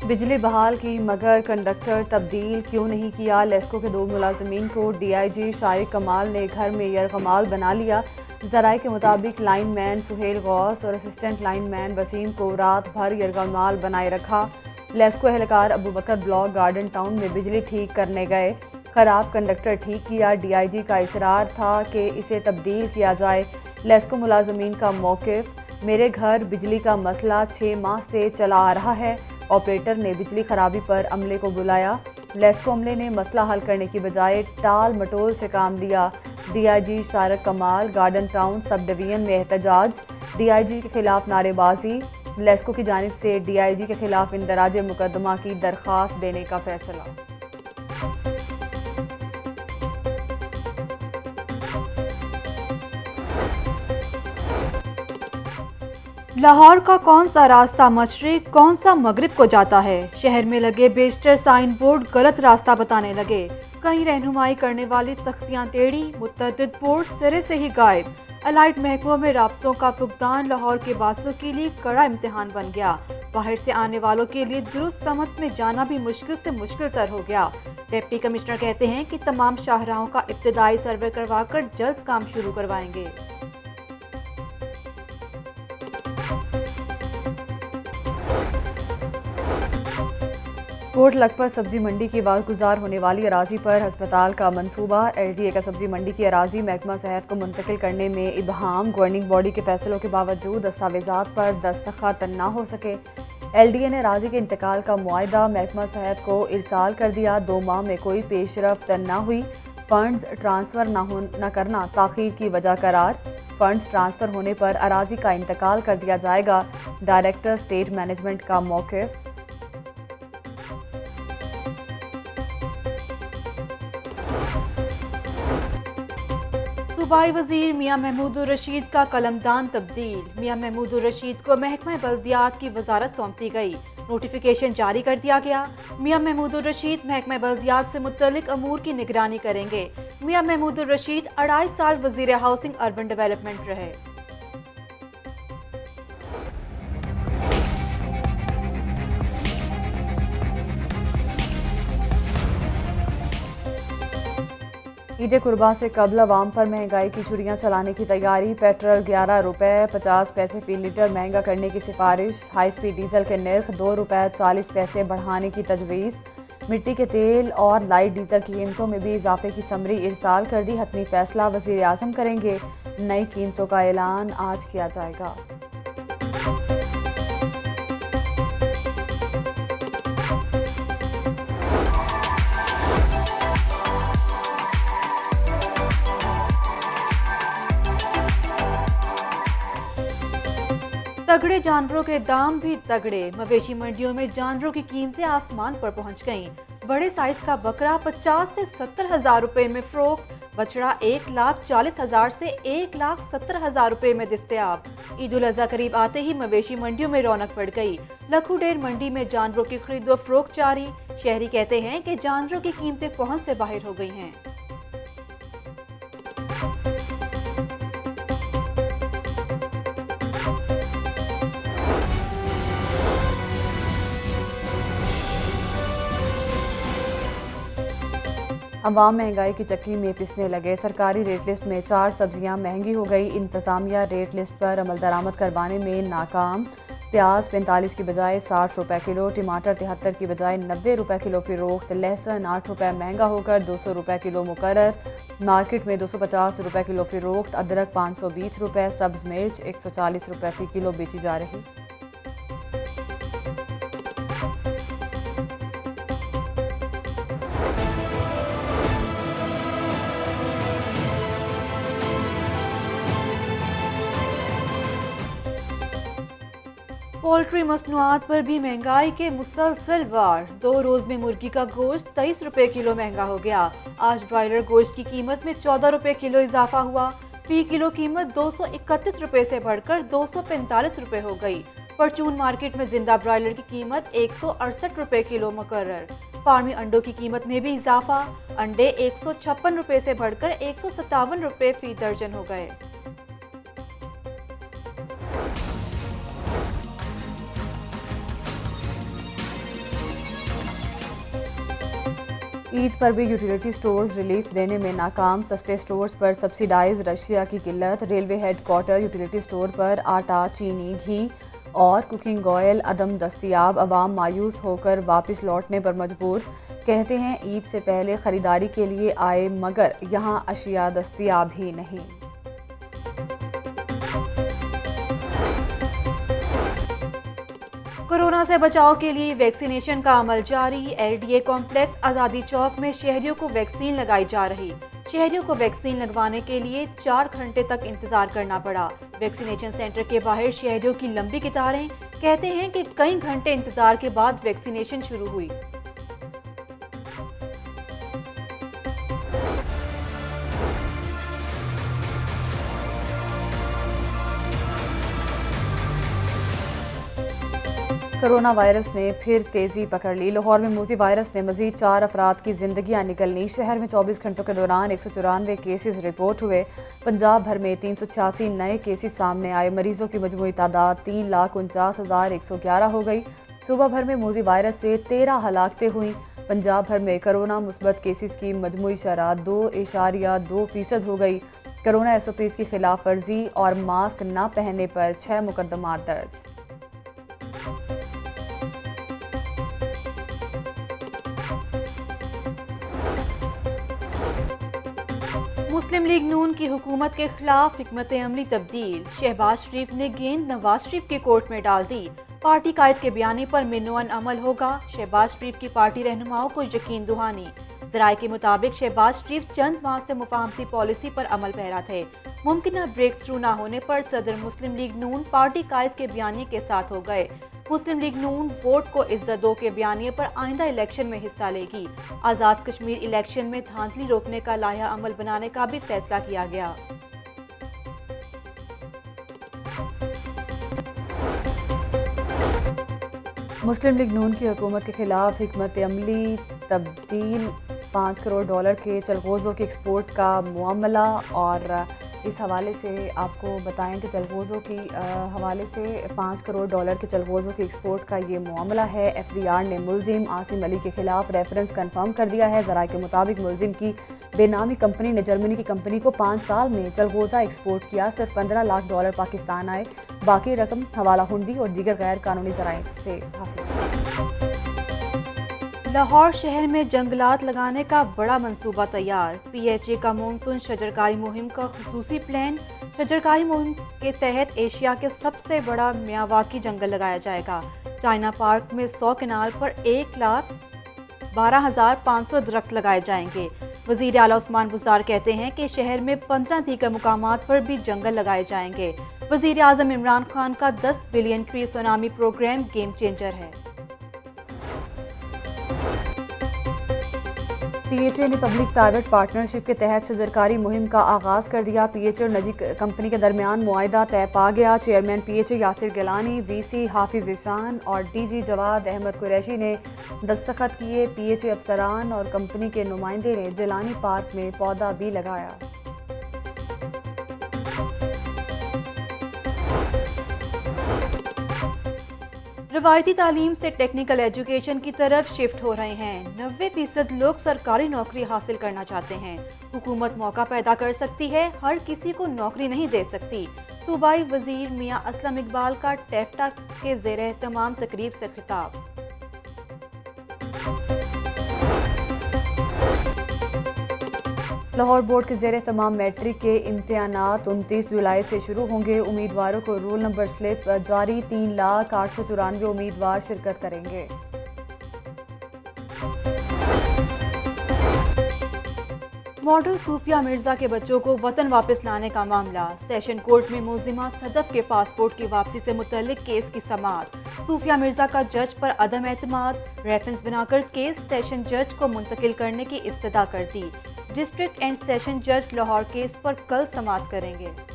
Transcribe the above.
बिजली बहाल की मगर कंडक्टर तब्दील क्यों नहीं किया। लेस्को के 2 मुलाजमीन को डीआईजी शारिक कमाल ने घर में यरगमाल बना लिया। जराये के मुताबिक लाइनमैन सुहेल गौस और असिस्टेंट लाइनमैन वसीम को रात भर यरगमाल बनाए रखा। लेस्को एहलकार अबू बकर ब्लॉक गार्डन टाउन में बिजली ठीक करने गए, खराब कंडक्टर ठीक किया। डीआईजी का इसरार था कि इसे तब्दील किया जाए। लेस्को मुलाजमीन का मौक़िफ़, मेरे घर बिजली का मसला 6 माह से चला आ रहा है। ऑपरेटर ने बिजली खराबी पर अमले को बुलाया। लेस्को अमले ने मसला हल करने की बजाय टाल मटोल से काम लिया। डीआईजी शारिक कमाल गार्डन टाउन सब डिवीजन में एहतजाज, डीआईजी के खिलाफ नारेबाजी। लेस्को की जानिब से डीआईजी के खिलाफ इंदराज मुकदमा की दरख्वास्त देने का फैसला। लाहौर का कौन सा रास्ता मशरिक, कौन सा मगरिब को जाता है। शहर में लगे बेशतर साइन बोर्ड गलत रास्ता बताने लगे। कहीं रहनुमाई करने वाली तख्तियां टेढ़ी, मुतअद्दिद बोर्ड सिरे से ही गायब। अलाइड महकमों में राब्तों का फुकदान लाहौर के बासों के लिए कड़ा इम्तिहान बन गया। बाहर से आने वालों के लिए दुरुस्त समत में जाना भी मुश्किल से मुश्किल तर हो गया। डिप्टी कमिश्नर कहते हैं कि तमाम शाहराहों का इब्तिदाई सर्वे करवाकर जल्द काम शुरू करवाएंगे। कोट लखपत सब्जी मंडी की वागुजार होने वाली अराजी पर हस्पताल का मंसूबा। एलडीए का सब्जी मंडी की अराजी महकमा सेहत को मुंतकिल करने में इबहाम। गवर्निंग बॉडी के फैसलों के बावजूद दस्तावेजात पर दस्तखत न हो सके। एलडीए ने अराजी के इंतकाल का मुआयदा महकमा सेहत को इरसाल कर दिया। 2 माह में कोई पेशरफ्त न हुई। फंड्स ट्रांसफ़र न करना ताख़ीर की वजह करार। फंड्स ट्रांसफ़र होने पर अराजी का इंतकाल कर दिया जाएगा। डायरेक्टर स्टेट मैनेजमेंट का मौक़िफ़। सूबाई वजीर मियां महमूदुर रशीद का कलमदान तब्दील। मियां महमूदुर रशीद को महकमा बल्दियात की वजारत सौंपी गई। नोटिफिकेशन जारी कर दिया गया। मियां महमूदुर रशीद महकमा बल्दियात से मुतल्लिक अमूर की निगरानी करेंगे। मियां महमूदुर रशीद 2.5 साल वजीर हाउसिंग अर्बन डेवलपमेंट रहे। ईद कुर्बा से कबल अवाम पर महंगाई की छुरियां चलाने की तैयारी। पेट्रोल 11 रुपए 50 पैसे फी लीटर महंगा करने की सिफारिश। हाई स्पीड डीजल के नर्ख 2 रुपए 40 पैसे बढ़ाने की तजवीज़। मिट्टी के तेल और लाइट डीजल की कीमतों में भी इजाफे की समरी इरसाल कर दी। हतमी फैसला वज़ीर आज़म करेंगे। नई कीमतों का ऐलान आज किया जाएगा। तगड़े जानवरों के दाम भी तगड़े। मवेशी मंडियों में जानवरों की कीमतें आसमान पर पहुंच गईं। बड़े साइज का बकरा 50 से 70 हजार रुपए में फरोख्त। बछड़ा 1,40,000 से 1,70,000 रुपए में दस्तयाब। ईद उल अज़हा करीब आते ही मवेशी मंडियों में रौनक बढ़ गई। लखूडेर मंडी में जानवरों की खरीदो फरोख्त जारी। शहरी कहते हैं कि जानवरों की कीमतें पहुंच से बाहर हो गई हैं। अवाम महंगाई की चक्की में पिसने लगे। सरकारी रेट लिस्ट में 4 सब्जियां महंगी हो गई। इंतजामिया रेट लिस्ट पर अमल दरामद करवाने में नाकाम। प्याज 45 की बजाय 60 रुपए किलो, टमाटर 73 की बजाय 90 रुपए किलो फरोख्त। लहसुन 8 रुपए महंगा होकर 200 रुपए किलो मुकर्रर। मार्केट में 250 रुपए किलो फरोख्त। अदरक 520 रुपए, सब्ज मिर्च 140 रुपए फी किलो बेची जा रही। पोल्ट्री मसनूआत पर भी महंगाई के मुसलसल वार। 2 रोज में मुर्गी का गोश्त 23 रुपए किलो महंगा हो गया। आज ब्रॉयलर गोश्त की कीमत में 14 रुपए किलो इजाफा हुआ। फी किलो कीमत 231 रुपए से बढ़कर 245 रुपए हो गई। परचून मार्केट में जिंदा ब्रॉयलर की कीमत 168 रुपए किलो मुकर्रर। फार्मी अंडों की कीमत में भी इजाफा। अंडे 156 रुपए से बढ़कर 157 रुपए फी दर्जन हो गए। ईद पर भी यूटिलिटी स्टोर्स रिलीफ देने में नाकाम। सस्ते स्टोर्स पर सब्सिडाइज रशिया की किल्लत। रेलवे हेडक्वार्टर यूटिलिटी स्टोर पर आटा, चीनी, घी और कुकिंग ऑयल अदम दस्तयाब। अवाम मायूस होकर वापस लौटने पर मजबूर। कहते हैं ईद से पहले ख़रीदारी के लिए आए मगर यहाँ अशिया दस्तयाब ही नहीं। कोरोना से बचाव के लिए वैक्सीनेशन का अमल जारी। एलडीए कॉम्प्लेक्स आज़ादी चौक में शहरियों को वैक्सीन लगाई जा रही। शहरियों को वैक्सीन लगवाने के लिए 4 घंटे तक इंतजार करना पड़ा। वैक्सीनेशन सेंटर के बाहर शहरियों की लंबी कतारें। कहते हैं कि कई घंटे इंतजार के बाद वैक्सीनेशन शुरू हुई। कोरोना वायरस ने फिर तेज़ी पकड़ ली। लाहौर में मोज़ी वायरस ने मज़ीद 4 अफराद की ज़िंदगियाँ निकलनी। शहर में 24 घंटों के दौरान 194 केसेस रिपोर्ट हुए। पंजाब भर में 386 नए केसेस सामने आए। मरीजों की मजमूई तादाद 3,49,111 हो गई। सूबा भर में मोज़ी वायरस से 13 हलाकतें हुई। पंजाब भर में कोरोना मुस्बत केसेस की मजमूई शरह 2.2% हो गई। कोरोना SOPs की खिलाफ वर्जी और मास्क न पहनने पर 6 मुकदमात दर्ज। मुस्लिम लीग नून की हुकूमत के खिलाफ हिकमत अमली तब्दील। शहबाज शरीफ ने गेंद नवाज शरीफ के कोर्ट में डाल दी। पार्टी कायद के बयानी पर मिन्नुअन अमल होगा। शहबाज शरीफ की पार्टी रहनुमाओं को यकीन दुहानी। ज़राए के मुताबिक शहबाज शरीफ चंद माह से मुफाहमती पॉलिसी पर अमल पैरा थे। मुमकिन ब्रेक थ्रू न होने पर सदर मुस्लिम लीग नून पार्टी कायद के बयानी के साथ हो गए। मुस्लिम लीग नून वोट को इज्जत दो के बयानिए पर आइंदा इलेक्शन में हिस्सा लेगी। आज़ाद कश्मीर इलेक्शन में धांधली रोकने का लाया अमल बनाने का भी फैसला किया गया। मुस्लिम लीग नून की हुकूमत के खिलाफ हिकमत अमली तब्दील। $5 करोड़ के चलगोज़ों के एक्सपोर्ट का मामला। और इस हवाले से आपको बताएं कि चलगोज़ों की हवाले से $5 करोड़ के चलगोज़ों के एक्सपोर्ट का ये मामला है। FDR ने मुलजिम आसिम अली के खिलाफ रेफरेंस कंफर्म कर दिया है। ज़राए के मुताबिक मुलजिम की बेनामी कंपनी ने जर्मनी की कंपनी को 5 साल में चलगोज़ा एक्सपोर्ट किया। सिर्फ $15 लाख पाकिस्तान आए। बाकी रकम हवाला हुंडी और दीगर गैर कानूनी ज़राए से हासिल। लाहौर शहर में जंगलात लगाने का बड़ा मंसूबा तैयार। PHA का मानसून शजरकारी मुहिम का खुसूसी प्लान। शजरकारी मुहिम के तहत एशिया के सबसे बड़ा मियावाकी जंगल लगाया जाएगा। चाइना पार्क में 100 कनाल पर 1,12,500 दरख्त लगाए जाएंगे। वज़ीर आला उस्मान बुज़दार कहते हैं कि शहर में 15 दीगर मुकामात पर भी जंगल लगाए जाएंगे। वज़ीर आज़म इमरान खान का 10 billion tree tsunami program game changer है। PHA ने पब्लिक प्राइवेट पार्टनरशिप के तहत शजरकारी मुहिम का आगाज़ कर दिया। PHA और निजी कंपनी के दरमियान मुआहिदा तय पा गया। Chairman PHA Yasir Gilani, VC Hafiz Ishan और DG जवाद अहमद कुरैशी ने दस्तखत किए। PHA अफसरान और कंपनी के नुमाइंदे ने जिलानी पार्क में पौधा भी लगाया। रवायती तालीम से टेक्निकल एजुकेशन की तरफ शिफ्ट हो रहे हैं। 90% लोग सरकारी नौकरी हासिल करना चाहते हैं। हुकूमत मौका पैदा कर सकती है, हर किसी को नौकरी नहीं दे सकती। सूबाई वजीर मियां असलम इकबाल का टेफ्टा के ज़ेर एहतमाम तकरीब से खिताब। लाहौर बोर्ड के ज़ेर तमाम मैट्रिक के इम्तिहानात 29 जुलाई से शुरू होंगे। उम्मीदवारों को रोल नंबर स्लिप जारी। 3,08,94 उम्मीदवार शिरकत करेंगे। मॉडल सूफिया मिर्जा के बच्चों को वतन वापस लाने का मामला। सेशन कोर्ट में मुल्जिमा सदफ के पासपोर्ट की वापसी से मुतल्लिक केस की समाअत। सूफिया मिर्जा का जज पर अदम एतमाद। रेफरेंस बनाकर केस सेशन जज को मुंतकिल करने की इस्तदा कर दी। डिस्ट्रिक्ट एंड सेशन जज लाहौर केस पर कल समाअत करेंगे।